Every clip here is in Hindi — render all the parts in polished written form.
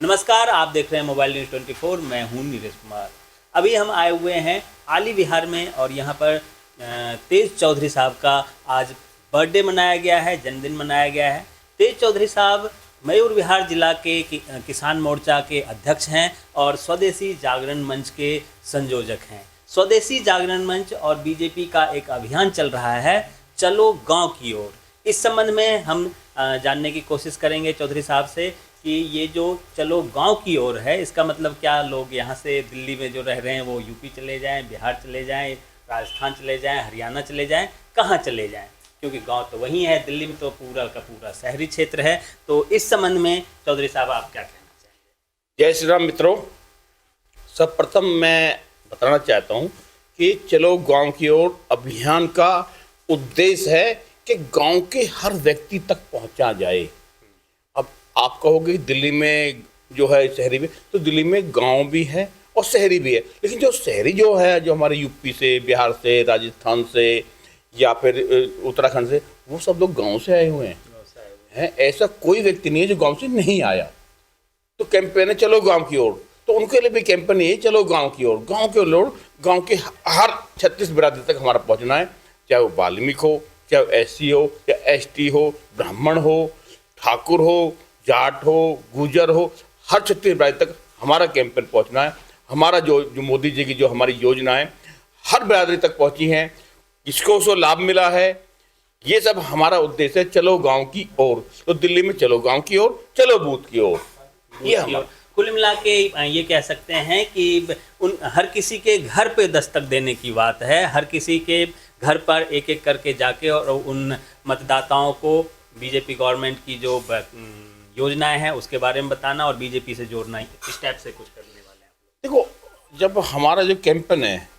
नमस्कार, आप देख रहे हैं मोबाइल न्यूज़ 24। मैं हूं नीरज कुमार। अभी हम आए हुए हैं आली विहार में और यहां पर तेज चौधरी साहब का आज बर्थडे मनाया गया है, जन्मदिन मनाया गया है। तेज चौधरी साहब मयूर विहार जिला के किसान मोर्चा के अध्यक्ष हैं और स्वदेशी जागरण मंच के संयोजक हैं। स्वदेशी जागरण मंच और बीजेपी का एक अभियान चल रहा है, चलो गाँव की ओर। इस संबंध में हम जानने की कोशिश करेंगे चौधरी साहब से कि ये जो चलो गांव की ओर है, इसका मतलब क्या? लोग यहाँ से दिल्ली में जो रह रहे हैं वो यूपी चले जाएं, बिहार चले जाएं, राजस्थान चले जाएं, हरियाणा चले जाएं, कहाँ चले जाएं? क्योंकि गांव तो वहीं है, दिल्ली में तो पूरा का पूरा शहरी क्षेत्र है। तो इस संबंध में चौधरी साहब आप क्या कहना चाहेंगे? जय श्री राम मित्रों, सर्वप्रथम मैं बताना चाहता हूँ कि चलो गांव की ओर अभियान का उद्देश्य है कि गांव के हर व्यक्ति तक पहुंचा जाए। अब आप कहोगे दिल्ली में जो है शहरी भी, तो दिल्ली में गांव भी है और शहरी भी है, लेकिन जो शहरी जो है, जो हमारे यूपी से, बिहार से, राजस्थान से या फिर उत्तराखंड से, वो सब लोग गांव से आए हुए हैं। ऐसा कोई व्यक्ति नहीं है जो गांव से नहीं आया। तो कैंपेन है चलो गांव की ओर, तो उनके लिए भी कैंपेन है चलो गांव की ओर। गांव के लोग, गांव के हर 36 बिरादरी तक हमारा पहुंचना है, चाहे वो वाल्मीकि हो, चाहे एससी हो या एसटी हो, ब्राह्मण हो, ठाकुर हो, जाट हो, गुजर हो, हर 36 बिरादरी तक हमारा कैंपेन पहुंचना है। हमारा जो मोदी जी की जो हमारी योजना है हर बिरादरी तक पहुंची है, किसको उसको लाभ मिला है, ये सब हमारा उद्देश्य है चलो गांव की ओर। तो दिल्ली में चलो गांव की ओर, चलो बूथ की ओर, ये हमारा कुल मिला के ये कह सकते हैं कि उन हर किसी के घर पे दस्तक देने की बात है। हर किसी के घर पर एक एक करके जाके और उन मतदाताओं को बीजेपी गवर्नमेंट की जो योजनाएं हैं उसके बारे में बताना और बीजेपी से जोड़ना, इस टाइप से कुछ करने वाले हैं। देखो, जब हमारा जो कैंपेन है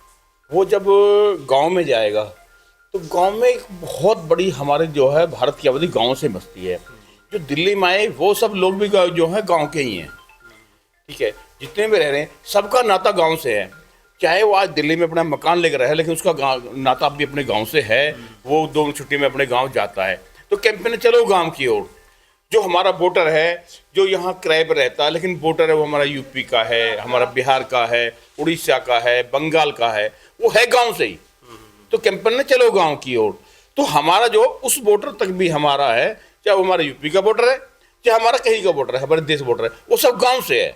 वो जब गांव में जाएगा तो गांव में एक बहुत बड़ी हमारे जो है भारत की आबादी गांव से बसती है। जो दिल्ली में आए वो सब लोग भी जो है गांव के ही हैं, ठीक है। जितने भी रह रहे हैं सबका नाता गांव से है, चाहे वो आज दिल्ली में अपना मकान लेकर रहे लेकिन उसका नाता भी अपने गांव से है। वो 2 छुट्टी में अपने गांव जाता है। तो कैंपेन चलो गांव की ओर। जो हमारा वोटर है, जो यहाँ किराए पर रहता है लेकिन वोटर है, वो हमारा यूपी का है, हमारा बिहार का है, उड़ीसा का है, बंगाल का है, वो है गांव से ही। तो कैंपेन में चलो गांव की ओर। तो हमारा जो उस वोटर तक भी हमारा है, चाहे वो हमारा यूपी का वोटर है, चाहे हमारा कहीं का वोटर है, हमारे देश वोटर है, वो सब गाँव से है।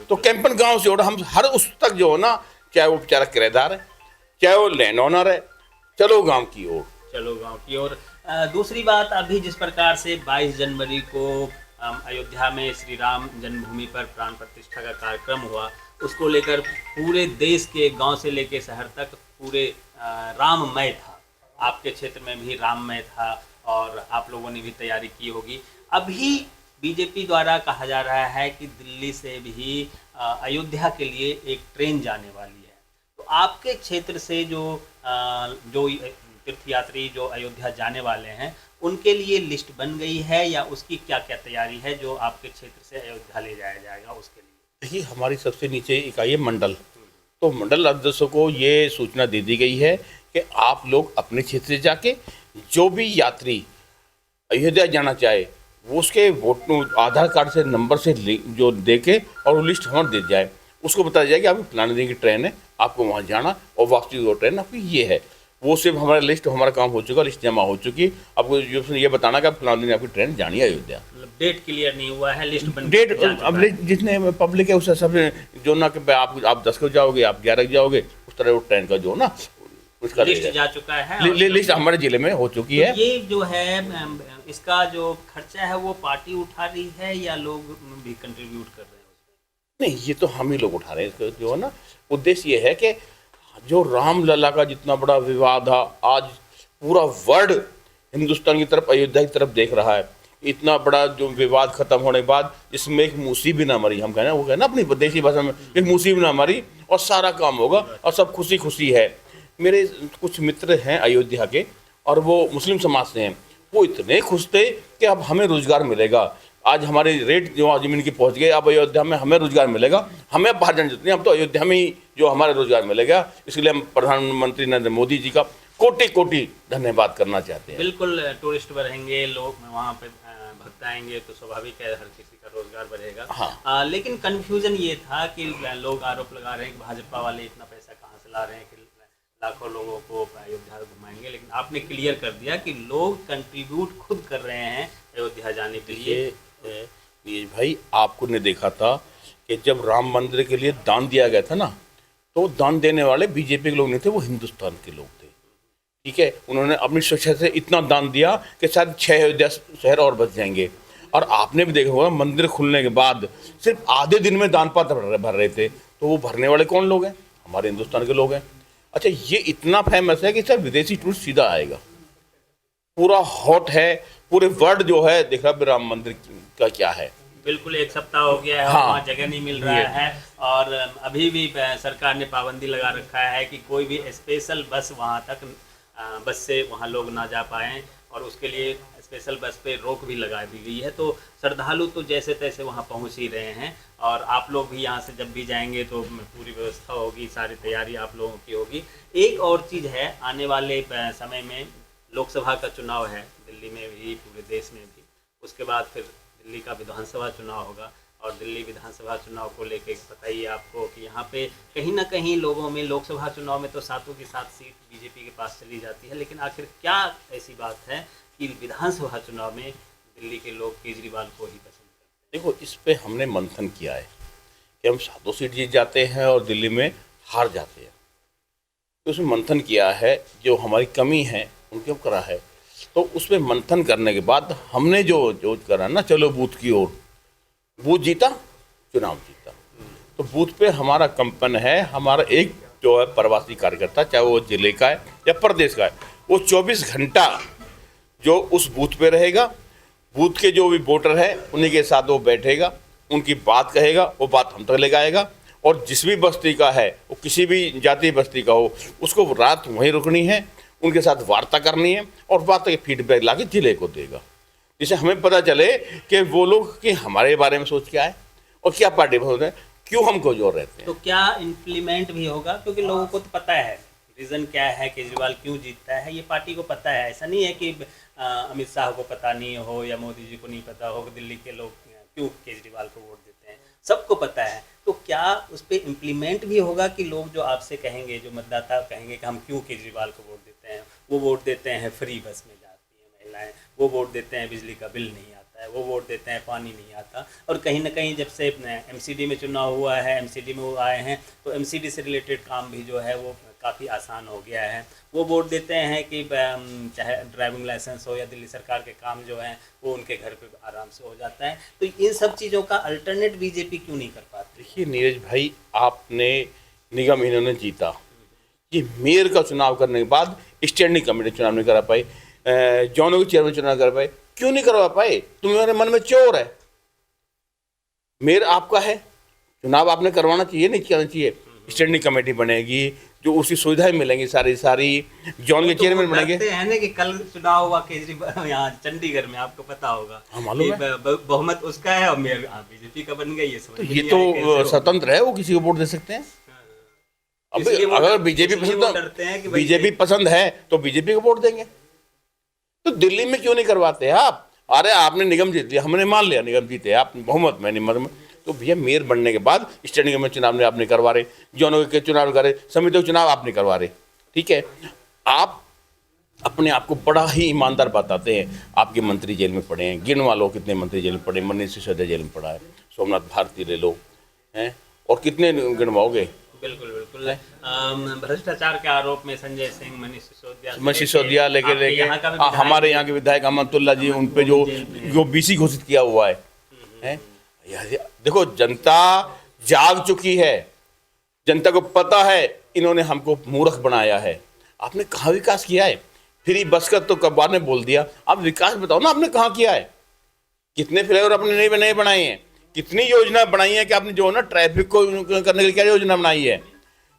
तो कैंपेन गांव से और हम हर उस तक जो है ना, चाहे वो बेचारा किराएदार है, चाहे वो लैंड ओनर है, चलो गांव की ओर, चलो गांव की ओर। दूसरी बात, अभी जिस प्रकार से 22 जनवरी को अयोध्या में श्री राम जन्मभूमि पर प्राण प्रतिष्ठा का कार्यक्रम हुआ, उसको लेकर पूरे देश के गांव से लेकर शहर तक पूरे राममय था। आपके क्षेत्र में भी राममय था और आप लोगों ने भी तैयारी की होगी। अभी बीजेपी द्वारा कहा जा रहा है कि दिल्ली से भी अयोध्या के लिए एक ट्रेन जाने वाली है। तो आपके क्षेत्र से जो तीर्थयात्री जो अयोध्या जाने वाले हैं, उनके लिए लिस्ट बन गई है या उसकी क्या क्या तैयारी है जो आपके क्षेत्र से अयोध्या ले जाया जाएगा उसके लिए? देखिए, हमारी सबसे नीचे इकाई है मंडल। तो मंडल अध्यक्षों को ये सूचना दे दी गई है कि आप लोग अपने क्षेत्र से जाके जो भी यात्री अयोध्या जाना चाहे वो उसके वोट आधार कार्ड से नंबर से जो दे के और वो लिस्ट हमें दे जाए। उसको बताया जाए कि आपकी फलाने दिन की ट्रेन है, आपको वहाँ जाना और वापसी वो ट्रेन आपकी ये है। वो सिर्फ हमारा लिस्ट, हमारा काम हो चुका, लिस्ट जमा हो चुकी। आपको ये बताना कि आप फलाने दिन आपकी ट्रेन जानी है अयोध्या। मतलब डेट क्लियर नहीं हुआ है, लिस्ट बन डेट अब जितने पब्लिक है उस सब जो ना कि आप 10 को जाओगे, आप 11 को जाओगे, उस तरह वो ट्रेन का जो ना उसका लिस्ट जा चुका है। लिस्ट हमारे जिले में हो चुकी है। ये जो है इसका जो खर्चा है वो पार्टी उठा रही है या लोग भी कंट्रीब्यूट कर रहे हैं? नहीं, ये तो हम ही लोग उठा रहे हैं। इसका जो है ना उद्देश्य ये है कि जो रामलला का जितना बड़ा विवाद है, आज पूरा वर्ल्ड हिंदुस्तान की तरफ, अयोध्या की तरफ देख रहा है। इतना बड़ा जो विवाद खत्म होने के बाद इसमें एक मूसी भी ना मरी, हम कहना वो कहना अपनी देसी भाषा में, एक मूसी भी ना मरी और सारा काम होगा और सब खुशी खुशी है। मेरे कुछ मित्र हैं अयोध्या के और वो मुस्लिम समाज से हैं, वो इतने खुश थे कि अब हमें रोजगार मिलेगा। आज हमारे रेट जो जमीन की पहुंच गए, अब अयोध्या में हमें रोजगार मिलेगा, हमें बाहर जाने जरूरत नहीं, अब तो अयोध्या में ही जो हमारा रोजगार मिलेगा। इसके लिए हम प्रधानमंत्री नरेंद्र मोदी जी का कोटि कोटि धन्यवाद करना चाहते हैं। बिल्कुल, टूरिस्ट बढ़ेंगे, लोग वहाँ पे भक्त आएंगे तो स्वाभाविक है हर किसी का रोजगार बढ़ेगा। हाँ। लेकिन कंफ्यूजन ये था कि लोग आरोप लगा रहे हैं कि भाजपा वाले इतना पैसा कहाँ से ला रहे हैं कि लाखों लोगों को अयोध्या घुमाएंगे, लेकिन आपने क्लियर कर दिया कि लोग कंट्रीब्यूट खुद कर रहे हैं अयोध्या जाने के लिए। ये भाई आपको ने देखा था कि जब राम मंदिर के लिए दान दिया गया था ना, तो दान देने वाले बीजेपी के लोग नहीं थे, वो हिंदुस्तान के लोग थे। ठीक है, उन्होंने अपनी स्वेच्छा से इतना दान दिया कि शायद 6 अयोध्या शहर और बच जाएंगे। और आपने भी देखा होगा मंदिर खुलने के बाद सिर्फ आधे दिन में दान पात्र भर रहे थे, तो वो भरने वाले कौन लोग हैं? हमारे हिंदुस्तान के लोग हैं। अच्छा, ये इतना फेमस है कि सर विदेशी टूरिस्ट सीधा आएगा, पूरा हॉट है, पूरे वर्ल्ड जो है देख रहा राम मंदिर का क्या है। बिल्कुल, 1 सप्ताह हो गया है, हाँ, वहाँ जगह नहीं मिल रहा है और अभी भी सरकार ने पाबंदी लगा रखा है कि कोई भी स्पेशल बस वहाँ तक बस से वहाँ लोग ना जा पाएँ, और उसके लिए स्पेशल बस पे रोक भी लगा दी गई है। तो श्रद्धालु तो जैसे तैसे वहाँ पहुँच ही रहे हैं, और आप लोग भी यहाँ से जब भी जाएंगे तो पूरी व्यवस्था होगी, सारी तैयारी आप लोगों की होगी। एक और चीज़ है, आने वाले समय में लोकसभा का चुनाव है दिल्ली में भी, पूरे देश में भी, उसके बाद फिर दिल्ली का विधानसभा चुनाव होगा, और दिल्ली विधानसभा चुनाव को लेके पता ही है आपको कि यहाँ पे कहीं ना कहीं लोगों में लोकसभा चुनाव में तो 7 की 7 सीट बीजेपी के पास चली जाती है, लेकिन आखिर क्या ऐसी बात है कि विधानसभा चुनाव में दिल्ली के लोग केजरीवाल को ही पसंद करते हैं? देखो, इस पे हमने मंथन किया है कि हम 7 सीट जीत जाते हैं और दिल्ली में हार जाते हैं। तो उसमें मंथन किया है, जो हमारी कमी है उनके ऊपर करा है। तो उसमें मंथन करने के बाद हमने जो करा ना, चलो बूथ की ओर, बूथ जीता, चुनाव जीता। तो बूथ पे हमारा कंपन है, हमारा एक जो है प्रवासी कार्यकर्ता, चाहे वो जिले का है या प्रदेश का है, वो 24 घंटा जो उस बूथ पे रहेगा, बूथ के जो भी वोटर है उन्हीं के साथ वो बैठेगा, उनकी बात कहेगा, वो बात हम तक ले आएगा। और जिस भी बस्ती का है, वो किसी भी जाति बस्ती का हो, उसको रात वहीं रुकनी है, उनके साथ वार्ता करनी है, और वार्ता के फीडबैक ला के जिले को देगा, जिससे हमें पता चले कि वो लोग कि हमारे बारे में सोच क्या है और क्या पार्टी पसंद है, क्यों हमको जोर रहते हैं। तो क्या इम्प्लीमेंट भी होगा? क्योंकि लोगों को तो पता है रीज़न क्या है, केजरीवाल क्यों जीतता है, ये पार्टी को पता है। ऐसा नहीं है कि अमित शाह को पता नहीं हो या मोदी जी को नहीं पता हो कि दिल्ली के लोग क्यों केजरीवाल को वोट देते हैं, सबको पता है। तो क्या उस पर इम्प्लीमेंट भी होगा कि लोग जो आपसे कहेंगे, जो मतदाता कहेंगे कि हम क्यों केजरीवाल को वोट देते हैं, वो वोट देते हैं फ्री बस में जाती हैं महिलाएं, वो वोट देते हैं बिजली का बिल नहीं आता है, वो वोट देते हैं पानी नहीं आता। और कहीं ना कहीं जब से एमसीडी में चुनाव हुआ है, एमसीडी में वो आए हैं, तो एमसीडी से रिलेटेड काम भी जो है वो काफ़ी आसान हो गया है। वो वोट देते हैं कि चाहे ड्राइविंग लाइसेंस हो या दिल्ली सरकार के काम जो हैं वो उनके घर पे आराम से हो जाता है। तो इन सब चीज़ों का अल्टरनेट बीजेपी क्यों नहीं कर पाती? देखिए नीरज भाई, आपने निगम इन्होंने जीता, ये मेयर का चुनाव करने के बाद स्टैंडिंग कमेटी चुनाव नहीं करा पाई, जोनों के चेयरमैन चुनाव कर पाए, क्यों नहीं करवा पाए? तुम्हारे मन में चोर है, मेयर आपका है, चुनाव आपने करवाना चाहिए, नहीं करना चाहिए। स्टैंडिंग कमेटी बनेगी, जो उसी सुविधाएं मिलेंगी, सारी जोन के चेयरमैन बनेंगे। है ना कि कल चुनाव हुआ केजरीवाल यहाँ चंडीगढ़ में, आपको पता होगा, बहुमत उसका है और मेयर बीजेपी का बन गई है। तो ये तो स्वतंत्र है, वो किसी को वोट दे सकते हैं। अब अगर बीजेपी पसंद है तो बीजेपी को वोट देंगे। तो दिल्ली में क्यों नहीं करवाते आप? अरे आपने निगम जीत लिया, हमने मान लिया निगम जीते, आप बहुमत में नहीं मत, तो भैया मेयर बनने के बाद स्टैंडिंग कमेटी चुनाव ने आप नहीं करवा रहे, जोनों के चुनाव करे, समितियों के चुनाव आप नहीं करवा रहे। ठीक है, आप अपने आप को बड़ा ही ईमानदार बताते हैं। आपके मंत्री जेल में पड़े हैं, गिनवा लो कितने मंत्री जेल में पड़े, मनीष सिसोदिया जेल में पड़ा है, सोमनाथ भारती ले लो हैं, और कितने गिनवाओगे? बिल्कुल बिल्कुल। भ्रष्टाचार के आरोप में संजय सिंह, मनीष सिसोदिया लेके हमारे यहाँ के विधायक अमतुल्ला जी, उन पे जो बीसी घोषित किया हुआ है। देखो, जनता जाग चुकी है, जनता को पता है इन्होंने हमको मूर्ख बनाया है। आपने कहाँ विकास किया है? फ्री बस का तो कब्बार ने बोल दिया, आप विकास बताओ ना, आपने कहाँ किया है? कितने फ्लाईओवर आपने नए बनाए हैं, कितनी योजना बनाई है कि आपने जो ना ट्रैफिक को करने के लिए क्या योजना बनाई है,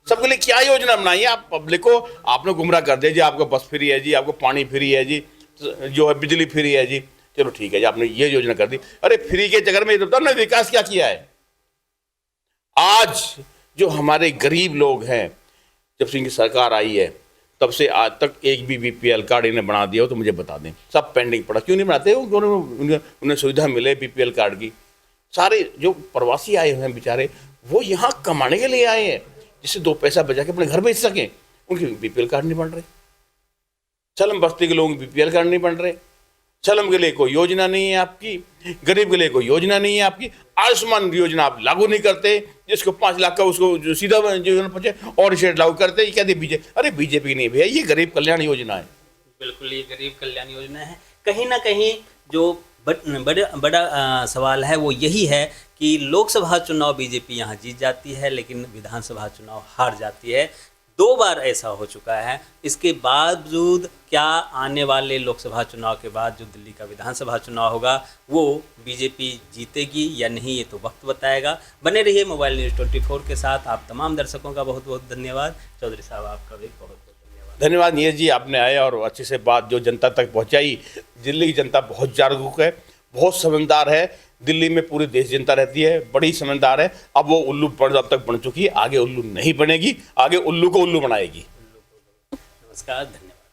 सबके लिए क्या योजना बनाई है? आप पब्लिक को आपने गुमराह कर दिया जी, आपको बस फ्री है जी, आपको पानी फ्री है जी, जो है बिजली फ्री है जी, चलो ठीक है जी, आपने ये योजना कर दी। अरे फ्री के चक्कर में ये बताओ ना विकास क्या किया है? आज जो हमारे गरीब लोग हैं, जब से इनकी सरकार आई है तब से आज तक एक भी बीपीएल कार्ड इन्हें बना दिया हो तो मुझे बता दें। सब पेंडिंग पड़ा, क्यों नहीं बनाते हो? उन्हें सुविधा मिले बीपीएल कार्ड की। सारे जो प्रवासी आए हुए हैं बेचारे, वो यहाँ कमाने के लिए आए हैं, जिससे 2 पैसा बचा के अपने घर भेज सकें, उनके बीपीएल कार्ड नहीं बन रहे। चलम बस्ती के लोगों के बीपीएल कार्ड नहीं बन रहे। चलम के लिए कोई योजना नहीं है आपकी, गरीब के लिए कोई योजना नहीं है आपकी। आयुष्मान योजना आप लागू नहीं करते, जिसको 5 लाख का उसको जो सीधा जो पहुंचे और शेड लागू करते। ये क्या दी बीजेपी? अरे बीजेपी नहीं भैया, ये गरीब कल्याण योजना है। बिल्कुल, ये गरीब कल्याण योजना है। कहीं ना कहीं जो बड़ा सवाल है वो यही है कि लोकसभा चुनाव बीजेपी यहाँ जीत जाती है, लेकिन विधानसभा चुनाव हार जाती है। 2 बार ऐसा हो चुका है। इसके बावजूद क्या आने वाले लोकसभा चुनाव के बाद जो दिल्ली का विधानसभा चुनाव होगा वो बीजेपी जीतेगी या नहीं, ये तो वक्त बताएगा। बने रहिए मोबाइल न्यूज़ 24 के साथ। आप तमाम दर्शकों का बहुत बहुत धन्यवाद। चौधरी साहब, आपका भी बहुत बहुत धन्यवाद। धन्यवाद नीरज जी, आपने आए और अच्छे से बात जो जनता तक पहुंचाई। दिल्ली की जनता बहुत जागरूक है, बहुत समझदार है। दिल्ली में पूरे देश जनता रहती है, बड़ी समझदार है। अब वो उल्लू अब तक बन चुकी है, आगे उल्लू नहीं बनेगी, आगे उल्लू को उल्लू बनाएगी। नमस्कार, धन्यवाद।